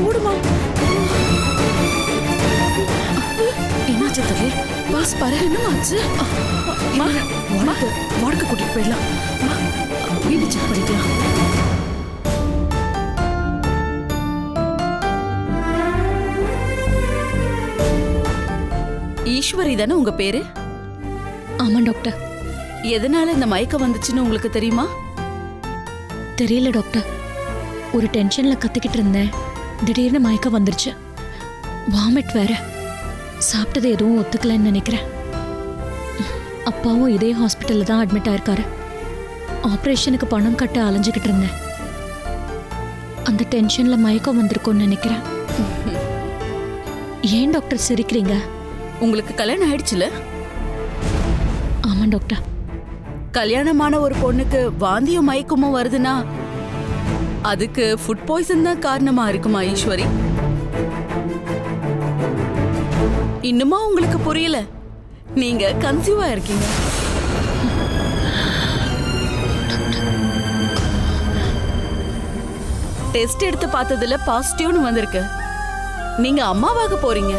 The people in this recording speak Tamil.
ஓடுமா. என்னாச்சு தம்பி? பாஸ் பாரு, என்னமாச்சு? வாடகை கூட்டிட்டு போயிடலாம். வீடு செக் பண்ணிக்கலாம். ஈஸ்வரி தானே உங்க பேரு? ஆமா டாக்டர். எதனால இந்த மயக்கம் வந்துச்சுன்னு உங்களுக்கு தெரியுமா? தெரியல டாக்டர். ஒரு டென்ஷன்ல கத்திக்கிட்டு இருந்தேன். திடீர்னு மயக்கம் வந்துருச்சு. வாமிட் வேற. சாப்பிட்டது எதுவும் ஒத்துக்கலன்னு நினைக்கிறேன். அப்பாவும் இதே ஹாஸ்பிட்டல்ல தான் அட்மிட் ஆயிருக்காரு. ஆபரேஷனுக்கு பணம் கட்ட அலைஞ்சுக்கிட்டு இருந்தேன். அந்த டென்ஷன்ல மயக்கம் வந்திருக்கும்னு நினைக்கிறேன். ஏன் டாக்டர் சிரிக்கிறீங்க? உங்களுக்கு கல்யாணம் ஆயிடுச்சுல? ஆமா டாக்டர். கல்யாணமான ஒரு பொண்ணுக்கு வாந்தியும் மயக்கமும் வருதுன்னா அதுக்கு ஃபுட் பாய்சன் தான் காரணமா இருக்குமா ஈஸ்வரி? இன்னுமா உங்களுக்கு புரியல? நீங்க கன்சீவா இருக்கீங்க. டெஸ்ட் எடுத்து பார்த்ததுல பாசிட்டிவ்னு வந்திருக்கு. நீங்க அம்மாவாக போறீங்க.